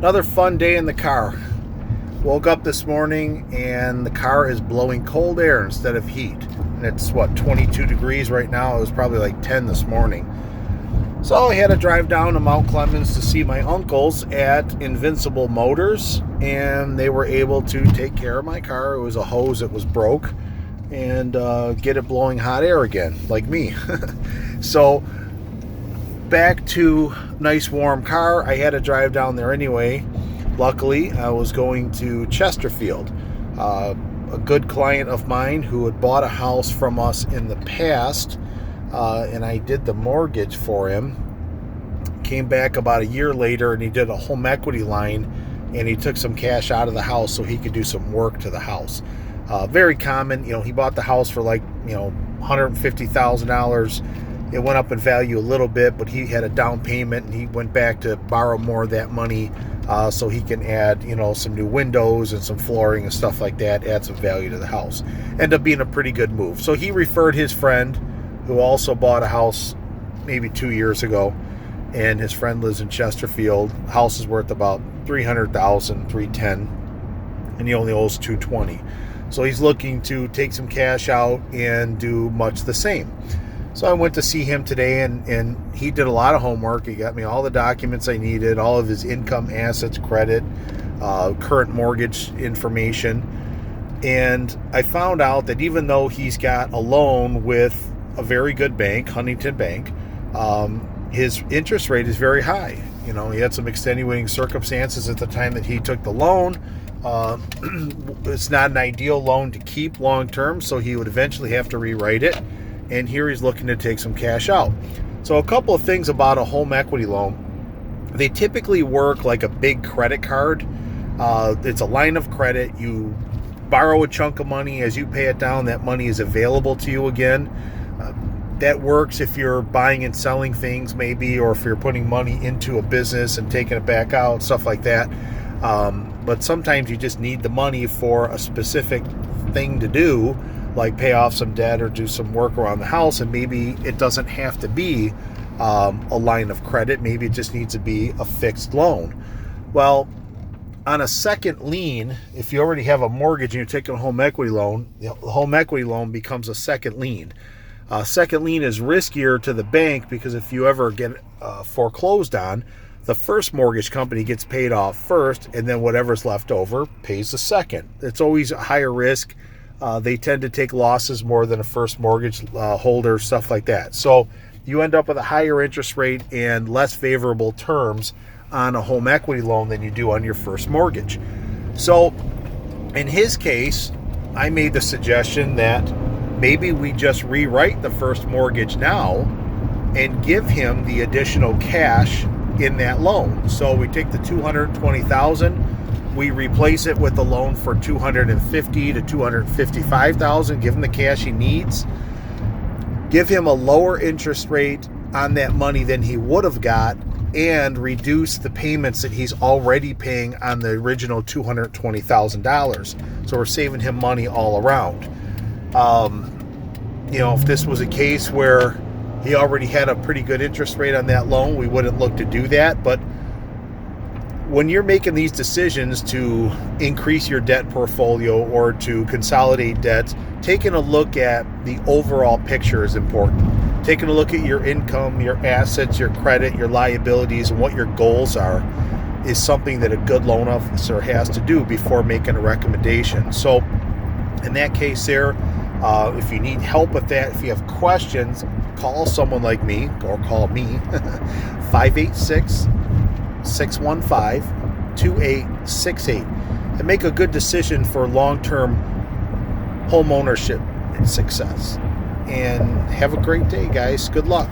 Another fun day in the car. Woke up this morning and the car is blowing cold air instead of heat. And it's 22 degrees right now. It was probably like 10 this morning. So I had to drive down to Mount Clemens to see my uncles at Invincible Motors, and they were able to take care of my car. It was a hose that was broke, and get it blowing hot air again, like me. So back to nice warm car. I had to drive down there anyway. Luckily, I was going to Chesterfield. A good client of mine who had bought a house from us in the past, and I did the mortgage for him, came back about a year later and he did a home equity line, and he took some cash out of the house so he could do some work to the house. Very common. He bought the house for $150,000. It went up in value a little bit, but he had a down payment and he went back to borrow more of that money so he can add, some new windows and some flooring and stuff like that, add some value to the house. Ended up being a pretty good move. So he referred his friend who also bought a house maybe 2 years ago, and his friend lives in Chesterfield. House is worth about $300,000, $310,000, and he only owes $220,000. So he's looking to take some cash out and do much the same. So I went to see him today, and he did a lot of homework. He got me all the documents I needed, all of his income, assets, credit, current mortgage information. And I found out that even though he's got a loan with a very good bank, Huntington Bank, his interest rate is very high. He had some extenuating circumstances at the time that he took the loan. It's not an ideal loan to keep long term, so he would eventually have to rewrite it. And here he's looking to take some cash out. So a couple of things about a home equity loan. They typically work like a big credit card. It's a line of credit. You borrow a chunk of money. As you pay it down, that money is available to you again. That works if you're buying and selling things maybe, or if you're putting money into a business and taking it back out, stuff like that. But sometimes you just need the money for a specific thing to do, like pay off some debt or do some work around the house, and maybe it doesn't have to be a line of credit. Maybe it just needs to be a fixed loan. Well, on a second lien, if you already have a mortgage and you're taking a home equity loan, the home equity loan becomes a second lien. Second lien is riskier to the bank because if you ever get foreclosed on, the first mortgage company gets paid off first, and then whatever's left over pays the second. It's always a higher risk. They tend to take losses more than a first mortgage holder, stuff like that. So you end up with a higher interest rate and less favorable terms on a home equity loan than you do on your first mortgage. So in his case, I made the suggestion that maybe we just rewrite the first mortgage now and give him the additional cash in that loan. So we take the $220,000, we replace it with a loan for $250,000 to $255,000, give him the cash he needs, give him a lower interest rate on that money than he would have got, and reduce the payments that he's already paying on the original $220,000. So we're saving him money all around. If this was a case where he already had a pretty good interest rate on that loan, we wouldn't look to do that. But when you're making these decisions to increase your debt portfolio or to consolidate debts, taking a look at the overall picture is important. Taking a look at your income, your assets, your credit, your liabilities, and what your goals are is something that a good loan officer has to do before making a recommendation. So in that case there, if you need help with that, if you have questions, call someone like me, or call me, 586-615-2868, and make a good decision for long-term home ownership and success. And have a great day, guys. Good luck.